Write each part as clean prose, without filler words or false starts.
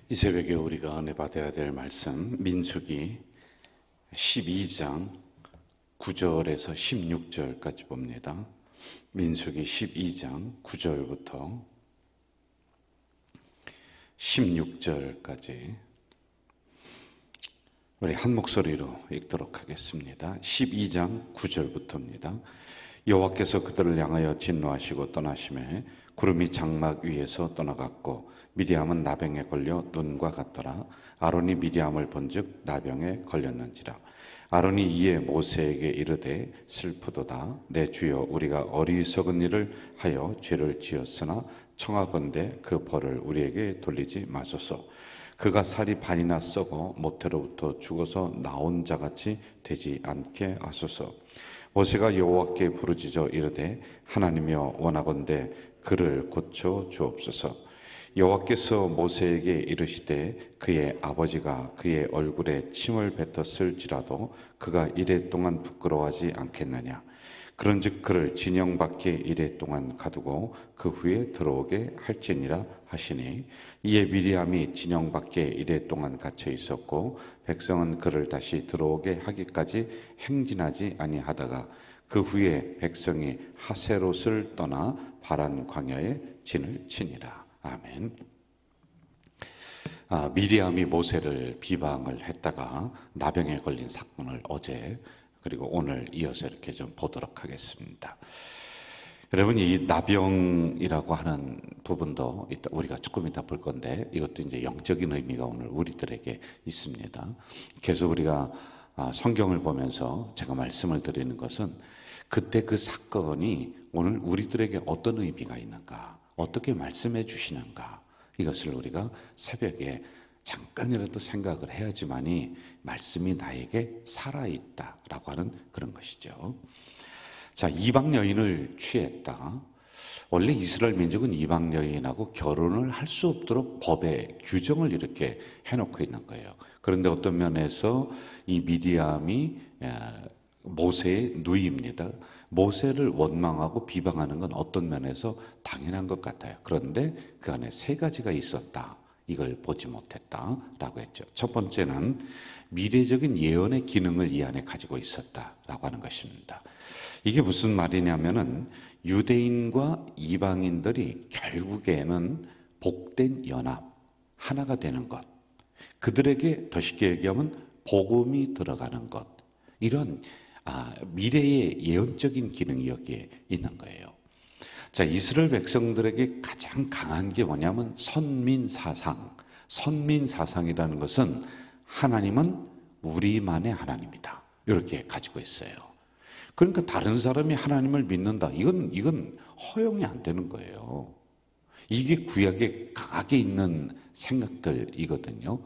이 새벽에 우리가 은혜 받아야 될 말씀 민수기 12장 9절에서 16절까지 봅니다. 민수기 12장 9절부터 16절까지 우리 한 목소리로 읽도록 하겠습니다. 12장 9절부터입니다. 여호와께서 그들을 향하여 진노하시고 떠나시매 구름이 장막 위에서 떠나갔고 미디암은 나병에 걸려 눈과 같더라. 아론이 미디암을 본즉 나병에 걸렸는지라. 아론이 이에 모세에게 이르되 슬프도다. 내 주여, 우리가 어리석은 일을 하여 죄를 지었으나 청하건대 그 벌을 우리에게 돌리지 마소서. 그가 살이 반이나 썩어 모태로부터 죽어서 나온 자같이 되지 않게 하소서. 모세가 여호와께 부르짖어 이르되 하나님이여, 원하건대 그를 고쳐 주옵소서. 여호와께서 모세에게 이르시되 그의 아버지가 그의 얼굴에 침을 뱉었을지라도 그가 이레 동안 부끄러워하지 않겠느냐. 그런즉 그를 진영 밖에 이레 동안 가두고 그 후에 들어오게 할지니라 하시니, 이에 미리암이 진영 밖에 이레 동안 갇혀 있었고 백성은 그를 다시 들어오게 하기까지 행진하지 아니하다가 그 후에 백성이 하세롯을 떠나 바란 광야에 진을 치니라. 아멘. 미리암이 모세를 비방을 했다가 나병에 걸린 사건을 어제 그리고 오늘 이어서 이렇게 좀 보도록 하겠습니다. 여러분, 이 나병이라고 하는 부분도 우리가 조금 이따 볼 건데, 이것도 이제 영적인 의미가 오늘 우리들에게 있습니다. 계속 우리가 성경을 보면서 제가 말씀을 드리는 것은 그때 그 사건이 오늘 우리들에게 어떤 의미가 있는가, 어떻게 말씀해 주시는가, 이것을 우리가 새벽에 잠깐이라도 생각을 해야지만이 말씀이 나에게 살아있다라고 하는 그런 것이죠. 자, 이방 여인을 취했다. 원래 이스라엘 민족은 이방 여인하고 결혼을 할 수 없도록 법에 규정을 이렇게 해놓고 있는 거예요. 그런데 어떤 면에서 이 미디암이 모세의 누이입니다. 모세를 원망하고 비방하는 건 어떤 면에서 당연한 것 같아요. 그런데 그 안에 세 가지가 있었다. 이걸 보지 못했다라고 했죠. 첫 번째는 미래적인 예언의 기능을 이 안에 가지고 있었다라고 하는 것입니다. 이게 무슨 말이냐면은 유대인과 이방인들이 결국에는 복된 연합, 하나가 되는 것, 그들에게 더 쉽게 얘기하면 복음이 들어가는 것, 이런 미래의 예언적인 기능이 여기에 있는 거예요. 자, 이스라엘 백성들에게 가장 강한 게 뭐냐면 선민사상. 선민사상이라는 것은 하나님은 우리만의 하나님이다, 이렇게 가지고 있어요. 그러니까 다른 사람이 하나님을 믿는다, 이건 허용이 안 되는 거예요. 이게 구약에 강하게 있는 생각들이거든요.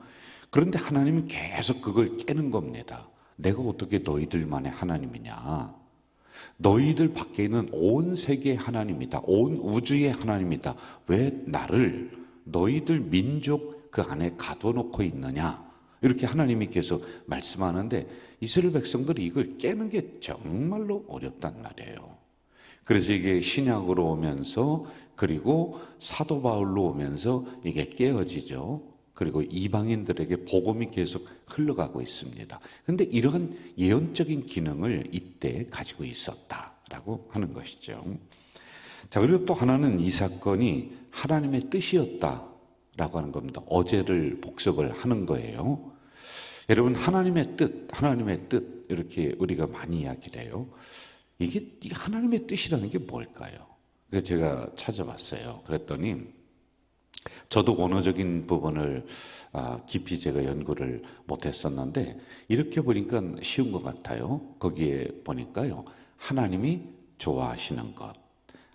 그런데 하나님은 계속 그걸 깨는 겁니다. 내가 어떻게 너희들만의 하나님이냐? 너희들 밖에 있는 온 세계의 하나님이다. 온 우주의 하나님이다. 왜 나를 너희들 민족 그 안에 가둬놓고 있느냐? 이렇게 하나님이 계속 말씀하는데 이스라엘 백성들이 이걸 깨는 게 정말로 어렵단 말이에요. 그래서 이게 신약으로 오면서 그리고 사도 바울로 오면서 이게 깨어지죠. 그리고 이방인들에게 복음이 계속 흘러가고 있습니다. 그런데 이러한 예언적인 기능을 이때 가지고 있었다라고 하는 것이죠. 자, 그리고 또 하나는 이 사건이 하나님의 뜻이었다라고 하는 겁니다. 어제를 복습을 하는 거예요. 여러분, 하나님의 뜻 이렇게 우리가 많이 이야기를 해요. 이게 하나님의 뜻이라는 게 뭘까요? 그래서 제가 찾아봤어요. 그랬더니 저도 원어적인 부분을 깊이 제가 연구를 못했었는데 이렇게 보니까 쉬운 것 같아요. 거기에 보니까요, 하나님이 좋아하시는 것,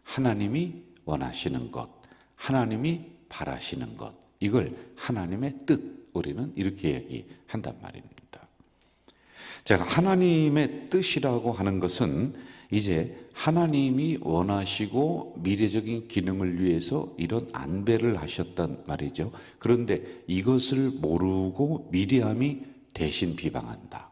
하나님이 원하시는 것, 하나님이 바라시는 것, 이걸 하나님의 뜻, 우리는 이렇게 얘기한단 말입니다. 제가 하나님의 뜻이라고 하는 것은 이제 하나님이 원하시고 미래적인 기능을 위해서 이런 안배를 하셨단 말이죠. 그런데 이것을 모르고 미리암이 대신 비방한다.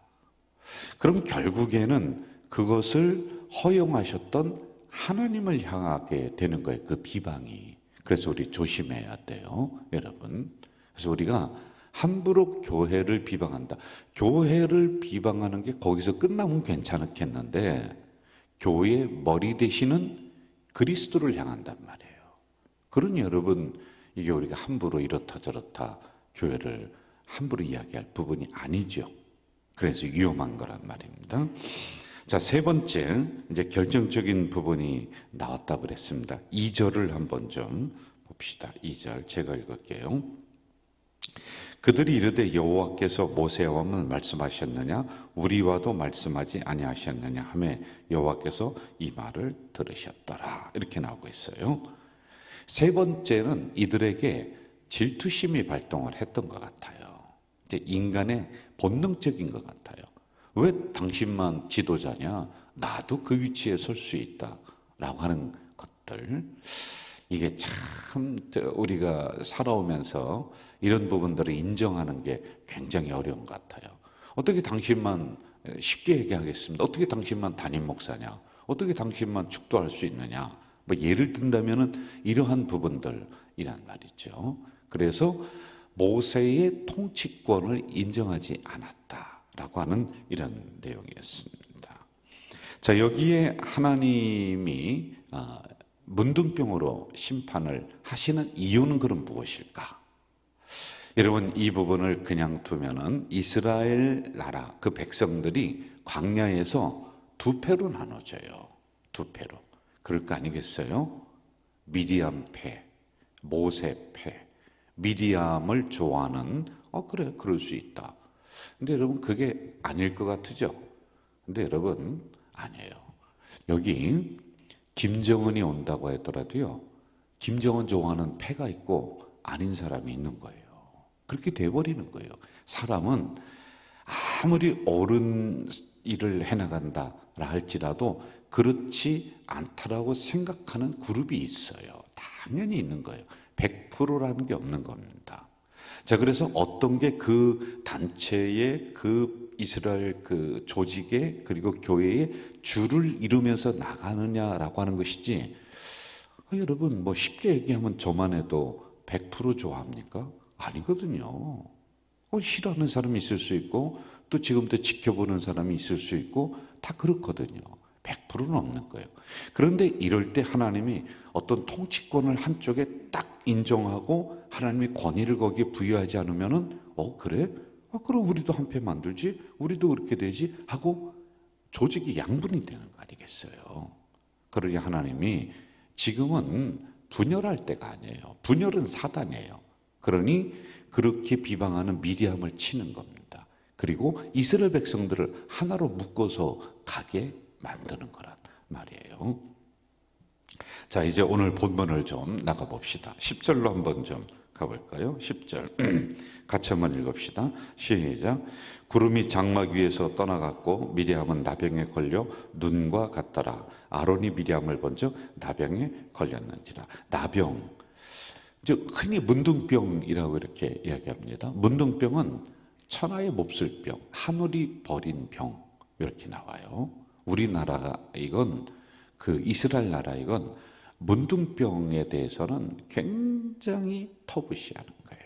그럼 결국에는 그것을 허용하셨던 하나님을 향하게 되는 거예요, 그 비방이. 그래서 우리 조심해야 돼요, 여러분. 그래서 우리가 함부로 교회를 비방한다. 교회를 비방하는 게 거기서 끝나면 괜찮겠는데 교회의 머리 대신은 그리스도를 향한단 말이에요. 그러니 여러분, 이게 우리가 함부로 이렇다 저렇다 교회를 함부로 이야기할 부분이 아니죠. 그래서 위험한 거란 말입니다. 자, 세 번째, 이제 결정적인 부분이 나왔다 그랬습니다. 2절을 한번 좀 봅시다. 2절 제가 읽을게요. 그들이 이르되 여호와께서 모세와만 말씀하셨느냐 우리와도 말씀하지 아니하셨느냐 하매 여호와께서 이 말을 들으셨더라. 이렇게 나오고 있어요. 세 번째는 이들에게 질투심이 발동을 했던 것 같아요. 이제 인간의 본능적인 것 같아요. 왜 당신만 지도자냐? 나도 그 위치에 설 수 있다 라고 하는 것들. 이게 참 우리가 살아오면서 이런 부분들을 인정하는 게 굉장히 어려운 것 같아요. 어떻게 당신만, 쉽게 얘기하겠습니다. 어떻게 당신만 담임 목사냐? 어떻게 당신만 축도할 수 있느냐? 뭐 예를 든다면은 이러한 부분들이란 말이죠. 그래서 모세의 통치권을 인정하지 않았다라고 하는 이런 내용이었습니다. 자, 여기에 하나님이 문둥병으로 심판을 하시는 이유는 그럼 무엇일까? 여러분, 이 부분을 그냥 두면은 이스라엘 나라 그 백성들이 광야에서 두 패로 나눠져요. 두 패로. 그럴 거 아니겠어요? 미디암 패, 모세 패. 미디암을 좋아하는 그래, 그럴 수 있다. 근데 여러분, 그게 아닐 것 같으죠? 근데 여러분, 아니에요. 여기 김정은이 온다고 하더라도요, 김정은 좋아하는 패가 있고 아닌 사람이 있는 거예요. 그렇게 돼버리는 거예요. 사람은 아무리 옳은 일을 해나간다 할지라도 그렇지 않다라고 생각하는 그룹이 있어요. 당연히 있는 거예요. 100%라는 게 없는 겁니다. 자, 그래서 어떤 게 그 단체의 그 이스라엘 그 조직의 그리고 교회의 줄을 이루면서 나가느냐라고 하는 것이지, 여러분 뭐 쉽게 얘기하면 저만 해도 100% 좋아합니까? 아니거든요. 싫어하는 사람이 있을 수 있고 또 지금도 지켜보는 사람이 있을 수 있고 다 그렇거든요. 100%는 없는 거예요. 그런데 이럴 때 하나님이 어떤 통치권을 한쪽에 딱 인정하고 하나님의 권위를 거기에 부여하지 않으면은 그래? 그럼 우리도 한 패 만들지? 우리도 그렇게 되지? 하고 조직이 양분이 되는 거 아니겠어요? 그러니 하나님이 지금은 분열할 때가 아니에요. 분열은 사단이에요. 그러니 그렇게 비방하는 미디암을 치는 겁니다. 그리고 이스라엘 백성들을 하나로 묶어서 가게 만드는 거란 말이에요. 자, 이제 오늘 본문을 좀 나가봅시다. 10절로 한번 좀 가볼까요? 10절 같이 한번 읽읍시다. 시작. 구름이 장막 위에서 떠나갔고 미리암은 나병에 걸려 눈과 같더라. 아론이 미리암을 본즉 나병에 걸렸는지라. 나병, 즉 흔히 문둥병이라고 이렇게 이야기합니다. 문둥병은 천하의 몹쓸 병, 하늘이 버린 병 이렇게 나와요. 우리나라 이건 그 이스라엘 나라 이건 문둥병에 대해서는 굉장히 터부시하는 거예요.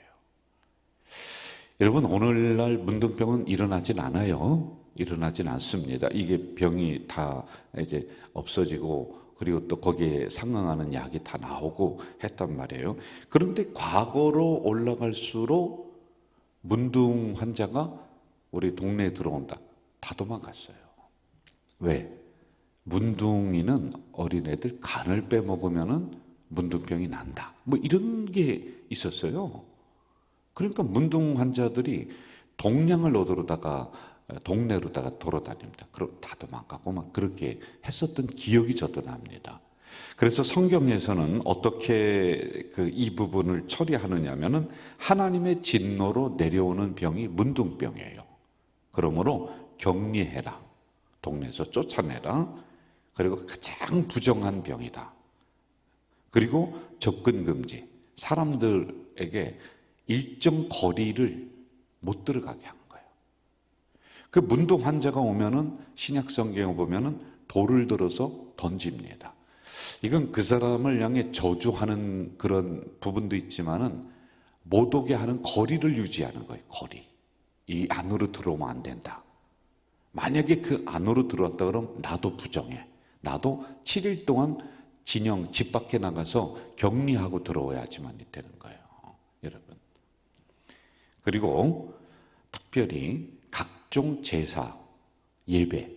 여러분, 오늘날 문둥병은 일어나진 않아요. 일어나진 않습니다. 이게 병이 다 이제 없어지고 그리고 또 거기에 상응하는 약이 다 나오고 했단 말이에요. 그런데 과거로 올라갈수록 문둥 환자가 우리 동네에 들어온다. 다 도망갔어요. 왜? 문둥이는 어린애들 간을 빼먹으면은 문둥병이 난다. 뭐 이런 게 있었어요. 그러니까 문둥 환자들이 동량을 얻으러다가 동네로다가 돌아다닙니다. 그럼 다 도망가고 막 그렇게 했었던 기억이 저도 납니다. 그래서 성경에서는 어떻게 이 부분을 처리하느냐면은 하나님의 진노로 내려오는 병이 문둥병이에요. 그러므로 격리해라. 동네에서 쫓아내라. 그리고 가장 부정한 병이다. 그리고 접근 금지. 사람들에게 일정 거리를 못 들어가게 한 거예요. 그 문둥 환자가 오면은 신약 성경에 보면은 돌을 들어서 던집니다. 이건 그 사람을 향해 저주하는 그런 부분도 있지만은 못 오게 하는 거리를 유지하는 거예요. 거리. 이 안으로 들어오면 안 된다. 만약에 그 안으로 들어왔다 그러면 나도 부정해. 나도 7일 동안 진영 집 밖에 나가서 격리하고 들어와야지만 되는 거예요. 여러분. 그리고 특별히 각종 제사, 예배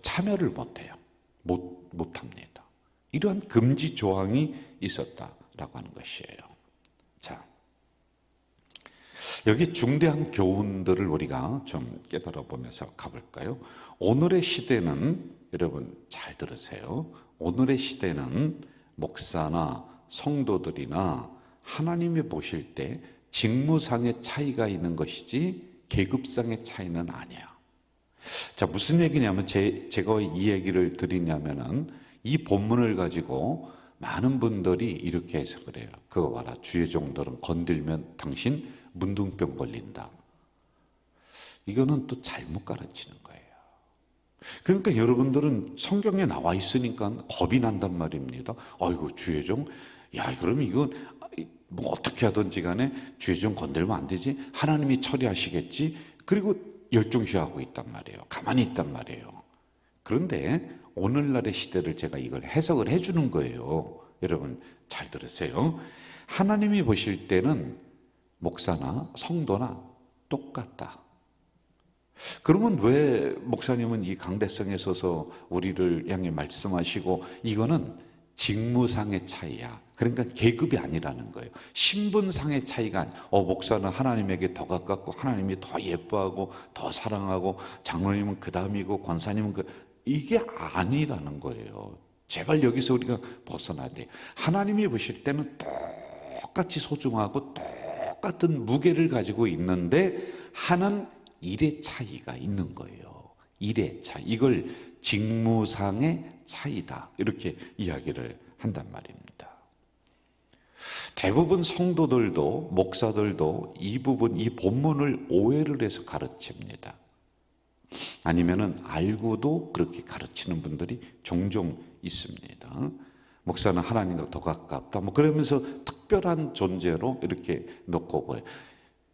참여를 못해요. 못합니다. 이러한 금지 조항이 있었다라고 하는 것이에요. 자, 여기 중대한 교훈들을 우리가 좀 깨달아 보면서 가볼까요? 오늘의 시대는, 여러분 잘 들으세요. 오늘의 시대는 목사나 성도들이나 하나님이 보실 때 직무상의 차이가 있는 것이지 계급상의 차이는 아니야. 자, 무슨 얘기냐면 제가 이 얘기를 드리냐면은 이 본문을 가지고 많은 분들이 이렇게 해서 그래요. 그거 봐라, 주의 종들은 건들면 당신 문둥병 걸린다. 이거는 또 잘못 가르치는 거예요. 그러니까 여러분들은 성경에 나와 있으니까 겁이 난단 말입니다. 아이고, 주의 종, 야, 그러면 이건 뭐 어떻게 하든지 간에 주의 종 건들면 안 되지, 하나님이 처리하시겠지, 그리고 열중시하고 있단 말이에요. 가만히 있단 말이에요. 그런데 오늘날의 시대를 제가 이걸 해석을 해주는 거예요. 여러분 잘 들으세요. 하나님이 보실 때는 목사나 성도나 똑같다. 그러면 왜 목사님은 이 강대성에 서서 우리를 향해 말씀하시고, 이거는 직무상의 차이야. 그러니까 계급이 아니라는 거예요. 신분상의 차이가 목사는 하나님에게 더 가깝고 하나님이 더 예뻐하고 더 사랑하고 장로님은 그 다음이고 권사님은 이게 아니라는 거예요. 제발 여기서 우리가 벗어나야 돼. 하나님이 보실 때는 똑같이 소중하고 똑같은 무게를 가지고 있는데 하는 일의 차이가 있는 거예요. 일의 차이. 이걸 직무상의 차이다, 이렇게 이야기를 한단 말입니다. 대부분 성도들도 목사들도 이 부분, 이 본문을 오해를 해서 가르칩니다. 아니면은 알고도 그렇게 가르치는 분들이 종종 있습니다. 목사는 하나님과 더 가깝다, 뭐 그러면서 특별한 존재로 이렇게 놓고 보여요.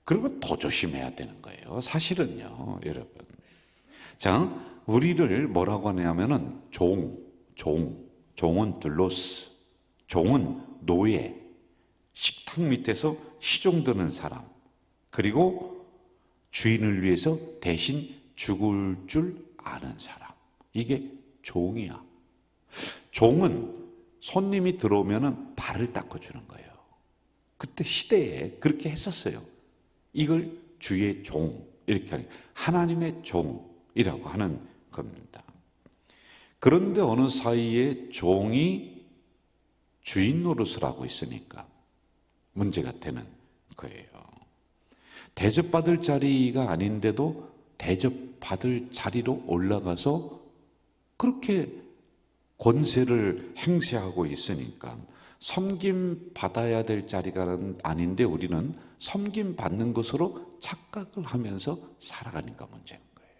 그러면 더 조심해야 되는 거예요. 사실은요, 여러분. 자, 우리를 뭐라고 하냐면은 종은 둘로스, 종은 노예, 식탁 밑에서 시종드는 사람, 그리고 주인을 위해서 대신 죽을 줄 아는 사람. 이게 종이야. 종은 손님이 들어오면은 발을 닦아주는 거예요. 그때 시대에 그렇게 했었어요. 이걸 주의 종, 이렇게 하는, 하나님의 종이라고 하는 겁니다. 그런데 어느 사이에 종이 주인 노릇을 하고 있으니까 문제가 되는 거예요. 대접받을 자리가 아닌데도 대접받을 자리로 올라가서 그렇게 권세를 행사하고 있으니까 섬김 받아야 될 자리가 아닌데 우리는 섬김 받는 것으로 착각을 하면서 살아가니까 문제인 거예요.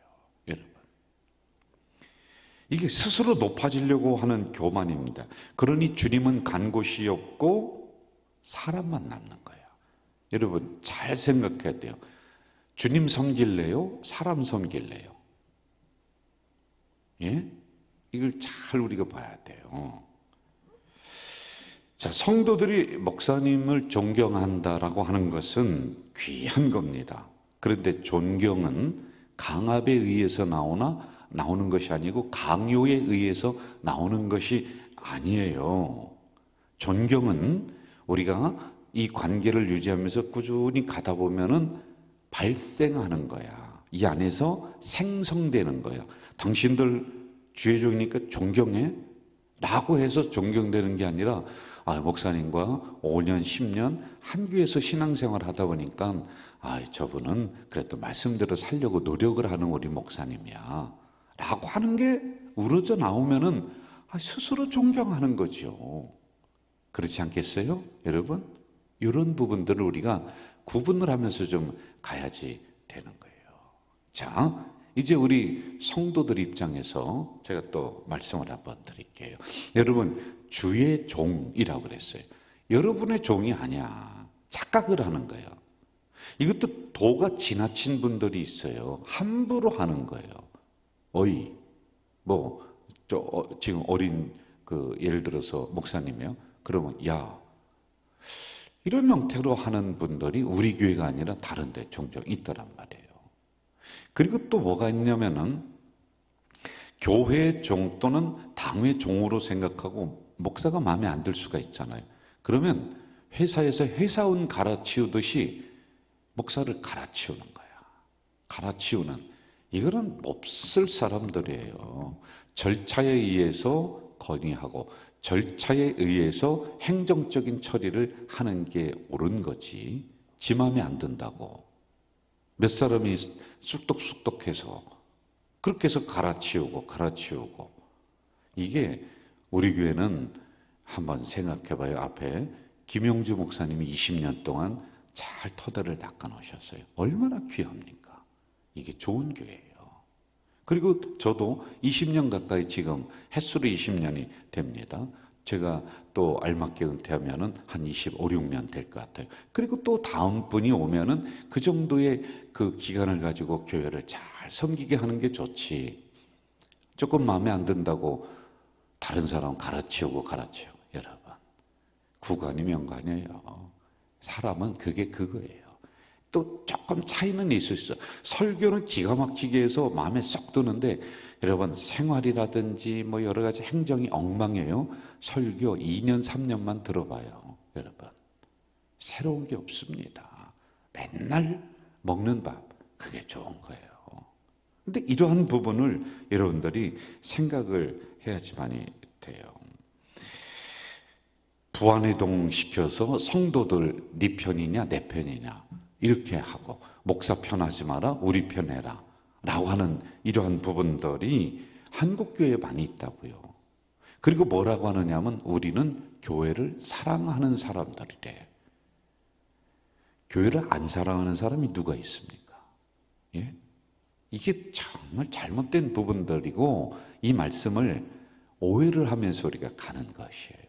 여러분, 이게 스스로 높아지려고 하는 교만입니다. 그러니 주님은 간 곳이 없고 사람만 남는 거예요. 여러분 잘 생각해야 돼요. 주님 섬길래요? 사람 섬길래요? 예? 이걸 잘 우리가 봐야 돼요. 자, 성도들이 목사님을 존경한다라고 하는 것은 귀한 겁니다. 그런데 존경은 강압에 의해서 나오는 것이 아니고 강요에 의해서 나오는 것이 아니에요. 존경은 우리가 이 관계를 유지하면서 꾸준히 가다 보면은 발생하는 거야. 이 안에서 생성되는 거야. 당신들 주의 종이니까 존경해? 라고 해서 존경되는 게 아니라, 목사님과 5년, 10년 한 교회에서 신앙생활 하다 보니까 저분은 그래도 말씀대로 살려고 노력을 하는 우리 목사님이야 라고 하는 게 우러져 나오면은 스스로 존경하는 거죠. 그렇지 않겠어요? 여러분? 이런 부분들을 우리가 구분을 하면서 좀 가야지 되는 거예요. 자, 이제 우리 성도들 입장에서 제가 또 말씀을 한번 드릴게요. 여러분, 주의 종이라고 그랬어요. 여러분의 종이 아니야. 착각을 하는 거예요. 이것도 도가 지나친 분들이 있어요. 함부로 하는 거예요. 어이, 지금 어린 예를 들어서 목사님이요. 그러면 야, 이런 형태로 하는 분들이 우리 교회가 아니라 다른 데 종종 있더란 말이에요. 그리고 또 뭐가 있냐면은 교회 종 또는 당회 종으로 생각하고 목사가 마음에 안 들 수가 있잖아요. 그러면 회사에서 회사원 갈아치우듯이 목사를 갈아치우는 거야. 갈아치우는. 이거는 몹쓸 사람들이에요. 절차에 의해서 건의하고 절차에 의해서 행정적인 처리를 하는 게 옳은 거지. 지 마음에 안 든다고 몇 사람이 쑥덕쑥덕해서 그렇게 해서 갈아치우고 이게 우리 교회는 한번 생각해봐요. 앞에 김용주 목사님이 20년 동안 잘 터대를 닦아 놓으셨어요. 얼마나 귀합니까? 이게 좋은 교회예요. 그리고 저도 20년 가까이 지금 햇수로 20년이 됩니다. 제가 또 알맞게 은퇴하면은 한 25, 6년 될 것 같아요. 그리고 또 다음 분이 오면은 그 정도의 그 기간을 가지고 교회를 잘 섬기게 하는 게 좋지. 조금 마음에 안 든다고 다른 사람 갈아치우고 여러분. 구간이 명간이에요. 사람은 그게 그거예요. 또 조금 차이는 있을 수 있어요. 설교는 기가 막히게 해서 마음에 쏙 드는데 여러분 생활이라든지 뭐 여러 가지 행정이 엉망이에요. 설교 2년 3년만 들어봐요. 여러분 새로운 게 없습니다. 맨날 먹는 밥 그게 좋은 거예요. 근데 이러한 부분을 여러분들이 생각을 해야지만이 돼요. 부안해동 시켜서 성도들 네 편이냐 내 편이냐 이렇게 하고 목사 편하지 마라 우리 편해라 라고 하는 이러한 부분들이 한국교회에 많이 있다고요. 그리고 뭐라고 하느냐면 우리는 교회를 사랑하는 사람들이래. 교회를 안 사랑하는 사람이 누가 있습니까? 예? 이게 정말 잘못된 부분들이고 이 말씀을 오해를 하면서 우리가 가는 것이에요.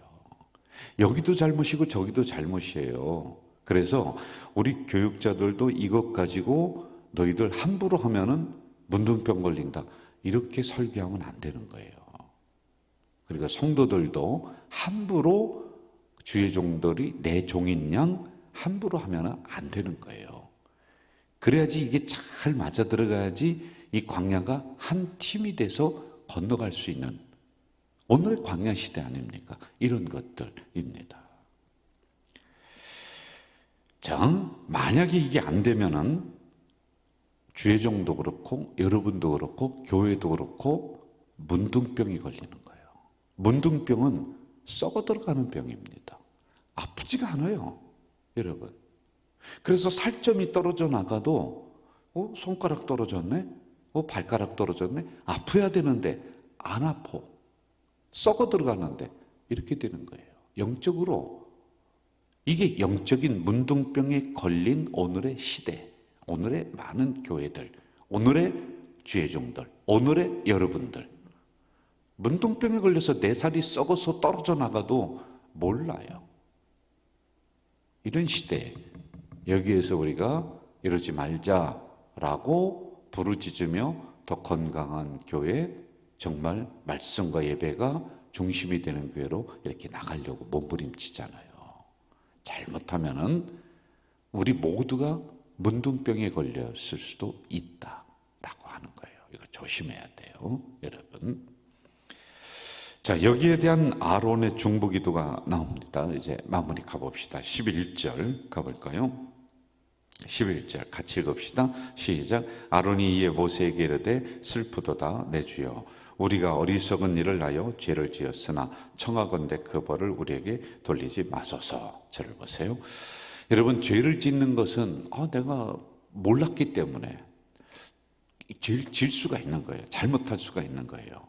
여기도 잘못이고 저기도 잘못이에요. 그래서 우리 교육자들도 이것 가지고 너희들 함부로 하면은 문둥병 걸린다. 이렇게 설교하면 안 되는 거예요. 그리고 성도들도 함부로 주의 종들이 내 종인 양 함부로 하면 안 되는 거예요. 그래야지 이게 잘 맞아 들어가야지 이 광야가 한 팀이 돼서 건너갈 수 있는 오늘의 광야 시대 아닙니까? 이런 것들입니다. 자, 만약에 이게 안 되면은 주의 종도 그렇고 여러분도 그렇고 교회도 그렇고 문둥병이 걸리는 거예요. 문둥병은 썩어 들어가는 병입니다. 아프지가 않아요, 여러분. 그래서 살점이 떨어져 나가도 손가락 떨어졌네? 발가락 떨어졌네? 아파야 되는데 안 아파. 썩어 들어가는데 이렇게 되는 거예요. 영적으로 이게 영적인 문둥병에 걸린 오늘의 시대, 오늘의 많은 교회들, 오늘의 주의 종들, 오늘의 여러분들 문둥병에 걸려서 내 살이 썩어서 떨어져 나가도 몰라요. 이런 시대 여기에서 우리가 이러지 말자라고 부르짖으며 더 건강한 교회, 정말 말씀과 예배가 중심이 되는 교회로 이렇게 나가려고 몸부림치잖아요. 잘못하면은 우리 모두가 문둥병에 걸렸을 수도 있다라고 하는 거예요. 이거 조심해야 돼요, 여러분. 자, 여기에 대한 아론의 중보기도가 나옵니다. 이제 마무리 가봅시다. 11절 가볼까요? 11절 같이 읽읍시다. 시작. 아론이 이에 모세에게 이르되 슬프도다 내 주여 우리가 어리석은 일을 하여 죄를 지었으나 청하건대 그 벌을 우리에게 돌리지 마소서. 저를 보세요. 여러분 죄를 짓는 것은 내가 몰랐기 때문에 질 수가 있는 거예요. 잘못할 수가 있는 거예요.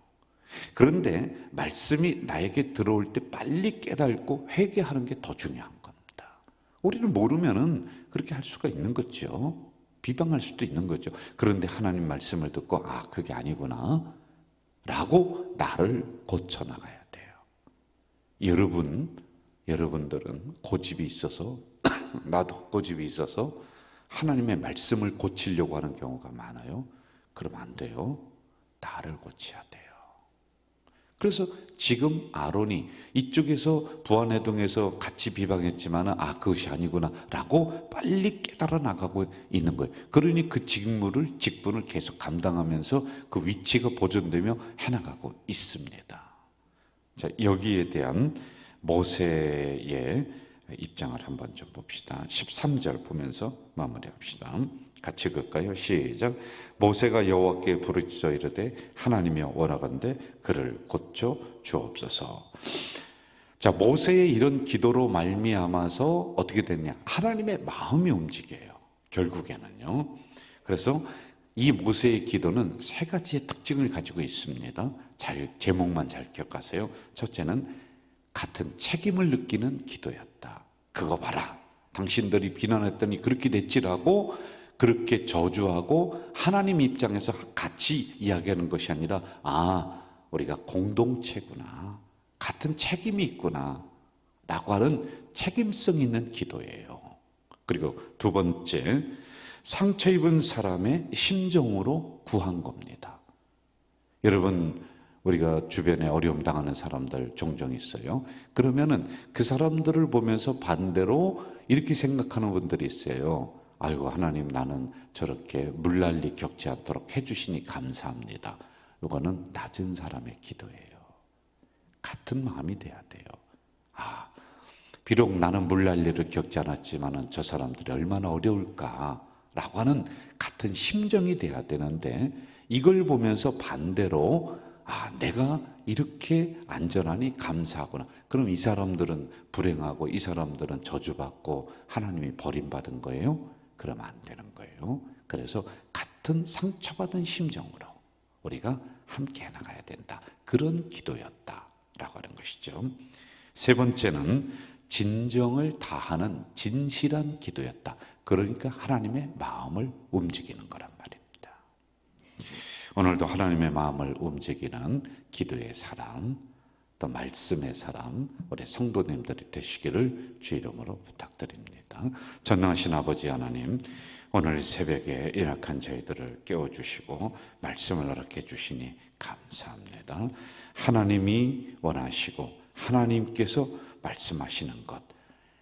그런데 말씀이 나에게 들어올 때 빨리 깨닫고 회개하는 게 더 중요한 겁니다. 우리는 모르면은 그렇게 할 수가 있는 거죠. 비방할 수도 있는 거죠. 그런데 하나님 말씀을 듣고 그게 아니구나 라고 나를 고쳐나가야 돼요. 여러분 여러분들은 고집이 있어서 나도 고집이 있어서 하나님의 말씀을 고치려고 하는 경우가 많아요. 그러면 안 돼요. 나를 고쳐야 돼요. 그래서 지금 아론이 이쪽에서 부안해동에서 같이 비방했지만 그것이 아니구나 라고 빨리 깨달아 나가고 있는 거예요. 그러니 그 직분을 계속 감당하면서 그 위치가 보존되며 해나가고 있습니다. 자, 여기에 대한 모세의 입장을 한번 좀 봅시다. 13절 보면서 마무리합시다. 같이 읽을까요? 시작. 모세가 여호와께 부르짖어 이르되 하나님이여 원하건대 그를 고쳐 주옵소서. 자, 모세의 이런 기도로 말미암아서 어떻게 됐냐? 하나님의 마음이 움직여요. 결국에는요. 그래서 이 모세의 기도는 세 가지의 특징을 가지고 있습니다. 제목만 잘 기억하세요. 첫째는 같은 책임을 느끼는 기도였다. 그거 봐라. 당신들이 비난했더니 그렇게 됐지라고 그렇게 저주하고 하나님 입장에서 같이 이야기하는 것이 아니라 우리가 공동체구나. 같은 책임이 있구나. 라고 하는 책임성 있는 기도예요. 그리고 두 번째, 상처 입은 사람의 심정으로 구한 겁니다. 여러분, 우리가 주변에 어려움 당하는 사람들 종종 있어요. 그러면은 그 사람들을 보면서 반대로 이렇게 생각하는 분들이 있어요. 아이고, 하나님, 나는 저렇게 물난리 겪지 않도록 해주시니 감사합니다. 이거는 낮은 사람의 기도예요. 같은 마음이 돼야 돼요. 비록 나는 물난리를 겪지 않았지만 저 사람들이 얼마나 어려울까라고 하는 같은 심정이 돼야 되는데, 이걸 보면서 반대로 내가 이렇게 안전하니 감사하구나. 그럼 이 사람들은 불행하고 이 사람들은 저주받고 하나님이 버림받은 거예요? 그러면 안 되는 거예요. 그래서 같은 상처받은 심정으로 우리가 함께 나가야 된다. 그런 기도였다라고 하는 것이죠. 세 번째는 진정을 다하는 진실한 기도였다. 그러니까 하나님의 마음을 움직이는 거란 말입니다. 오늘도 하나님의 마음을 움직이는 기도의 사람, 또 말씀의 사람, 우리 성도님들이 되시기를 주 이름으로 부탁드립니다. 전능하신 아버지 하나님, 오늘 새벽에 연약한 저희들을 깨워주시고 말씀을 허락해 주시니 감사합니다. 하나님이 원하시고 하나님께서 말씀하시는 것,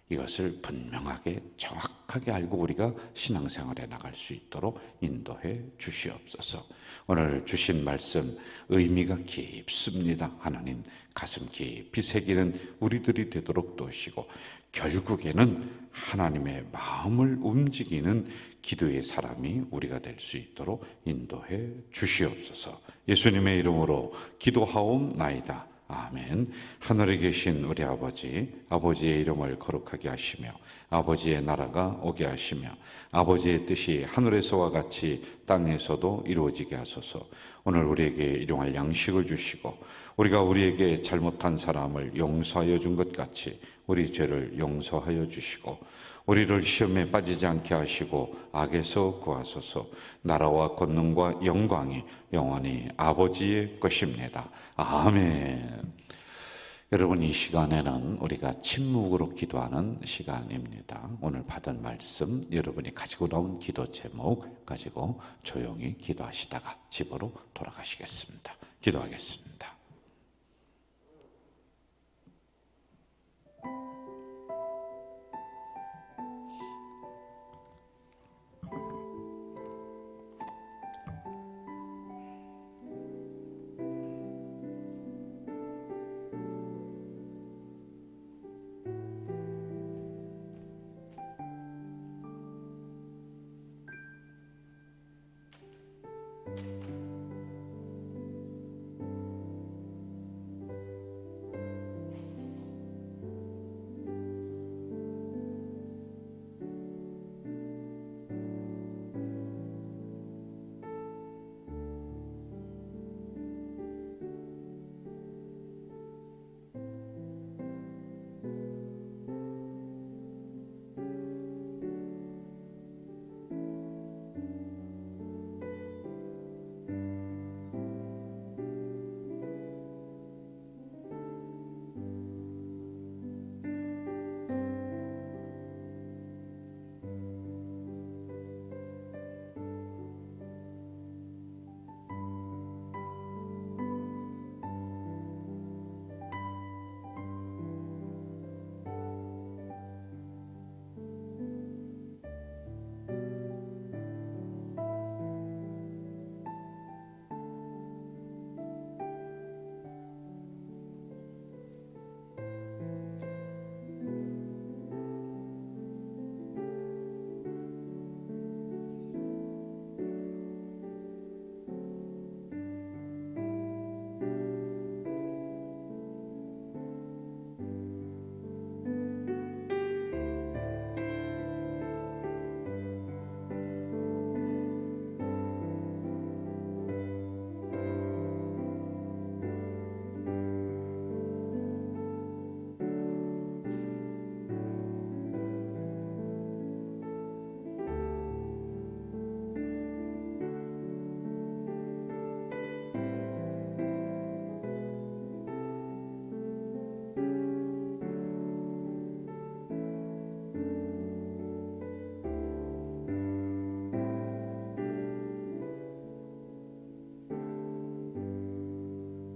이것을 분명하게 정확하게 알고 우리가 신앙생활에 나갈 수 있도록 인도해 주시옵소서. 오늘 주신 말씀 의미가 깊습니다. 하나님, 가슴 깊이 새기는 우리들이 되도록 도우시고 결국에는 하나님의 마음을 움직이는 기도의 사람이 우리가 될 수 있도록 인도해 주시옵소서. 예수님의 이름으로 기도하옵나이다. 아멘. 하늘에 계신 우리 아버지의 이름을 거룩하게 하시며 아버지의 나라가 오게 하시며 아버지의 뜻이 하늘에서와 같이 땅에서도 이루어지게 하소서. 오늘 우리에게 일용할 양식을 주시고 우리가 우리에게 잘못한 사람을 용서하여 준 것 같이 우리 죄를 용서하여 주시고 우리를 시험에 빠지지 않게 하시고 악에서 구하소서. 나라와 권능과 영광이 영원히 아버지의 것입니다. 아멘. 여러분, 이 시간에는 우리가 침묵으로 기도하는 시간입니다. 오늘 받은 말씀, 여러분이 가지고 나온 기도 제목 가지고 조용히 기도하시다가 집으로 돌아가시겠습니다. 기도하겠습니다.